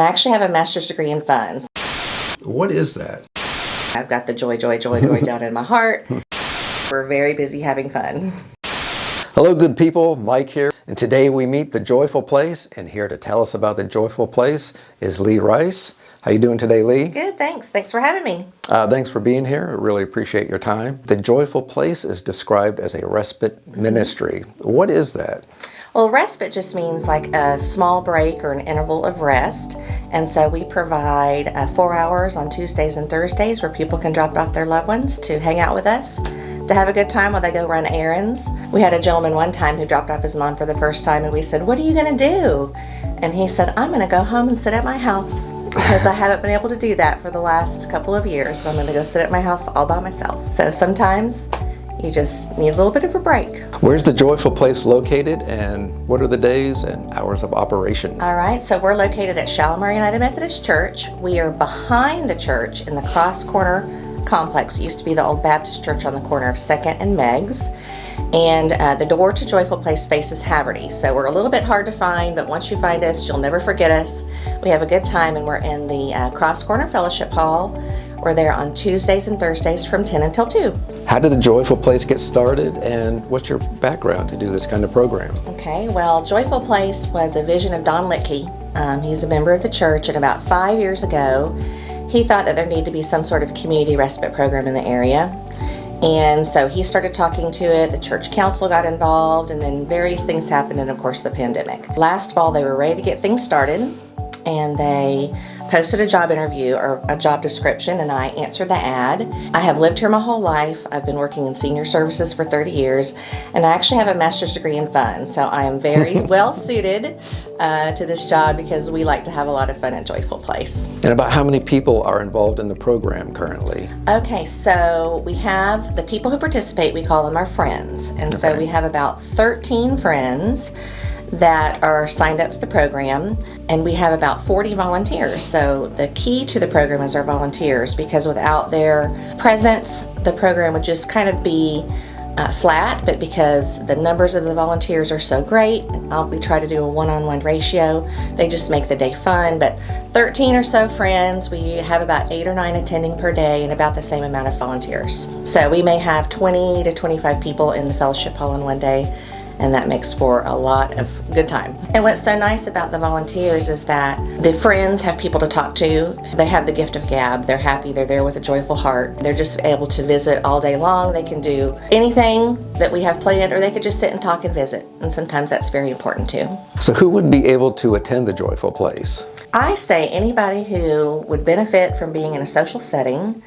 I actually have a master's degree in fun. What is that? I've got the joy down in my heart. We're very busy having fun. Hello, good people. Mike here. And today we meet the Joyful Place. And here to tell us about the Joyful Place is Leigh Rice. How you doing today, Leigh? Good, thanks. Thanks for having me. Thanks for being here. I really appreciate your time. The Joyful Place is described as a respite ministry. What is that? Well, respite just means like a small break or an interval of rest. And so we provide 4 hours on Tuesdays and Thursdays where people can drop off their loved ones to hang out with us, to have a good time while they go run errands. We had a gentleman one time who dropped off his mom for the first time, and we said, "What are you going to do?" And he said, "I'm going to go home and sit at my house because I haven't been able to do that for the last couple of years. So I'm going to go sit at my house all by myself." So sometimes you just need a little bit of a break. Where's the Joyful Place located, and what are the days and hours of operation? All right, so we're located at Shalimar United Methodist Church. We are behind the church in the Cross Corner complex. It used to be the old Baptist church on the corner of 2nd and Meggs. And the door to Joyful Place faces Haverty. So we're a little bit hard to find, but once you find us, you'll never forget us. We have a good time, and we're in the Cross Corner Fellowship Hall. We're there on Tuesdays and Thursdays from 10 until 2. How did the Joyful Place get started, and what's your background to do this kind of program? Okay, well, Joyful Place was a vision of Don Litke. He's a member of the church, and about 5 years ago, he thought that there needed to be some sort of community respite program in the area. And so he started talking to it, the church council got involved, and then various things happened, and of course the pandemic. Last fall, they were ready to get things started, and they posted a job interview or a job description, and I answered the ad. I have lived here my whole life. I've been working in senior services for 30 years, and I actually have a master's degree in fun, so I am very well suited to this job because we like to have a lot of fun at Joyful Place. And about how many people are involved in the program currently? Okay, so we have the people who participate, we call them our friends, and so we have about 13 friends that are signed up for the program, and we have about 40 volunteers. So the key to the program is our volunteers, because without their presence, the program would just kind of be flat, but because the numbers of the volunteers are so great, we try to do a one-on-one ratio. They just make the day fun, but 13 or so friends, we have about 8 or 9 attending per day and about the same amount of volunteers. So we may have 20 to 25 people in the fellowship hall in one day, and that makes for a lot of good time. And what's so nice about the volunteers is that the friends have people to talk to. They have the gift of gab. They're happy. They're there with a joyful heart. They're just able to visit all day long. They can do anything that we have planned, or they could just sit and talk and visit. And sometimes that's very important too. So who would be able to attend the Joyful Place? I say anybody who would benefit from being in a social setting,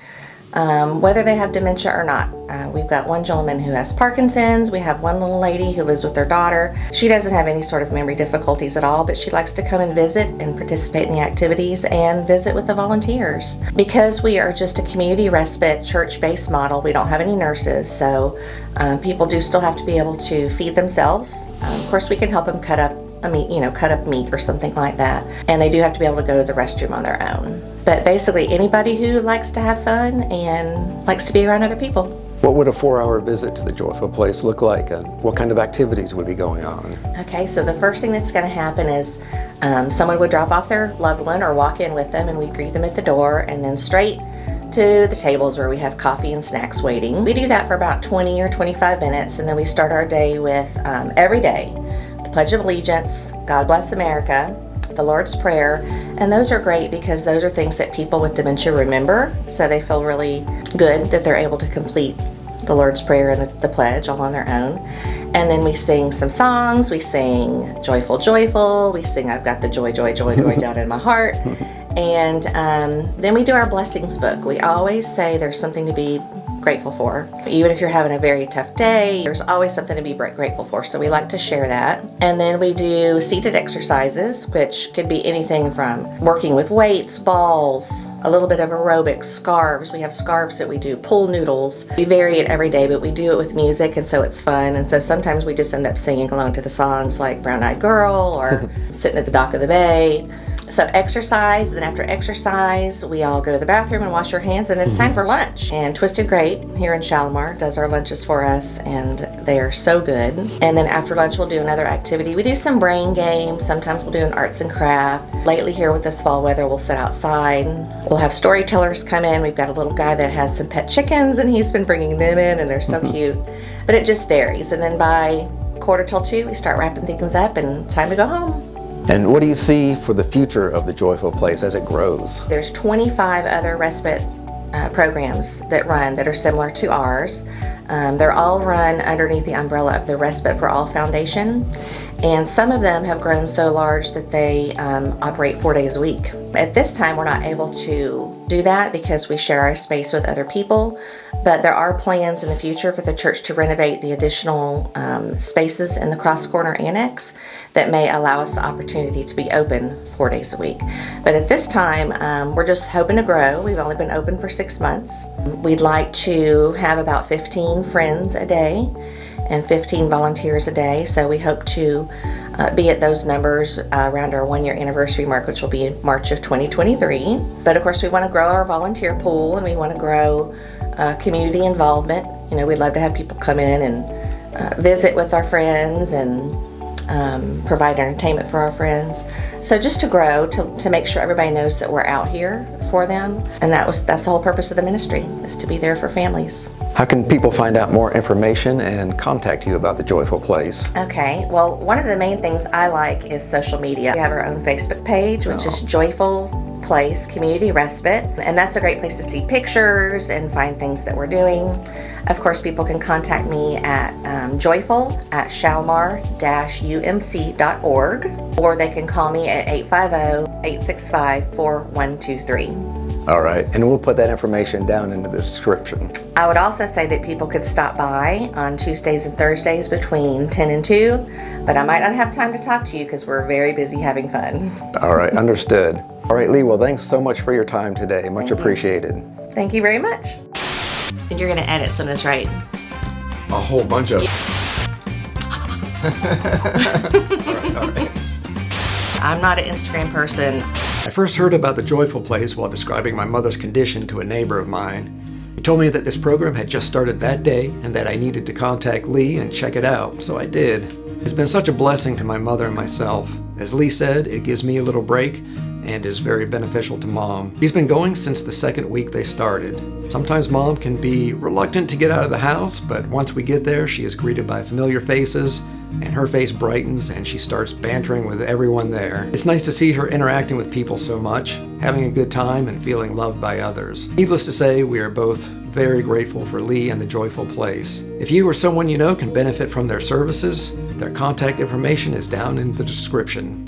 whether they have dementia or not. We've got one gentleman who has Parkinson's. We have one little lady who lives with their daughter. She doesn't have any sort of memory difficulties at all, but she likes to come and visit and participate in the activities and visit with the volunteers. Because we are just a community respite church-based model, we don't have any nurses, so people do still have to be able to feed themselves. Of course, we can help them cut up meat or something like that. And they do have to be able to go to the restroom on their own. But basically anybody who likes to have fun and likes to be around other people. What would a 4-hour visit to the Joyful Place look like, and what kind of activities would be going on? Okay, so the first thing that's going to happen is someone would drop off their loved one or walk in with them, and we'd greet them at the door, and then straight to the tables where we have coffee and snacks waiting. We do that for about 20 or 25 minutes, and then we start our day with every day the Pledge of Allegiance, God Bless America, the Lord's Prayer, and those are great because those are things that people with dementia remember, so they feel really good that they're able to complete the Lord's Prayer and the pledge all on their own. And then we sing some songs. We sing Joyful, Joyful. We sing I've got the joy down in my heart. And then we do our blessings book. We always say there's something to be grateful for. Even if you're having a very tough day, there's always something to be grateful for. So we like to share that. And then we do seated exercises, which could be anything from working with weights, balls, a little bit of aerobics, scarves. We have scarves that we do, pool noodles. We vary it every day, but we do it with music, and so it's fun. And so sometimes we just end up singing along to the songs like Brown Eyed Girl or Sitting at the Dock of the Bay. So exercise, then after exercise, we all go to the bathroom and wash our hands, and it's time for lunch. And Twisted Great here in Shalimar does our lunches for us, and they are so good. And then after lunch, we'll do another activity. We do some brain games. Sometimes we'll do an arts and craft. Lately here with this fall weather, we'll sit outside. We'll have storytellers come in. We've got a little guy that has some pet chickens, and he's been bringing them in, and they're so cute. But it just varies. And then by 1:45, we start wrapping things up and time to go home. And what do you see for the future of the Joyful Place as it grows? There's 25 other respite programs that are similar to ours. They're all run underneath the umbrella of the Respite for All Foundation, and some of them have grown so large that they operate 4 days a week. At this time, we're not able to do that because we share our space with other people, but there are plans in the future for the church to renovate the additional spaces in the Cross Corner Annex that may allow us the opportunity to be open 4 days a week. But at this time, we're just hoping to grow. We've only been open for 6 months. We'd like to have about 15 friends a day and 15 volunteers a day, so we hope to be at those numbers around our 1-year anniversary mark, which will be in March of 2023. But of course, we want to grow our volunteer pool, and we want to grow community involvement. You know, we'd love to have people come in and visit with our friends and provide entertainment for our friends. So just to grow, to make sure everybody knows that we're out here for them. And that's the whole purpose of the ministry, is to be there for families. How can people find out more information and contact you about the Joyful Place? Okay, well, one of the main things I like is social media. We have our own Facebook page, which is Joyful Place Community Respite, and that's a great place to see pictures and find things that we're doing. Of course, people can contact me at joyful@shalimar-umc.org, or they can call me at 850-865-4123. All right, and we'll put that information down in the description. I would also say that people could stop by on Tuesdays and Thursdays between 10 and 2, but I might not have time to talk to you because we're very busy having fun. All right, understood. All right, Leigh, well, thanks so much for your time today. Much appreciated. Thank you very much. And you're going to edit some of this, right? A whole bunch of... all right. I'm not an Instagram person. I first heard about the Joyful Place while describing my mother's condition to a neighbor of mine. He told me that this program had just started that day and that I needed to contact Leigh and check it out, so I did. It's been such a blessing to my mother and myself. As Leigh said, it gives me a little break and is very beneficial to Mom. She's been going since the second week they started. Sometimes Mom can be reluctant to get out of the house, but once we get there, she is greeted by familiar faces, and her face brightens and she starts bantering with everyone there. It's nice to see her interacting with people so much, having a good time and feeling loved by others. Needless to say, we are both very grateful for Leigh and the Joyful Place. If you or someone you know can benefit from their services, their contact information is down in the description.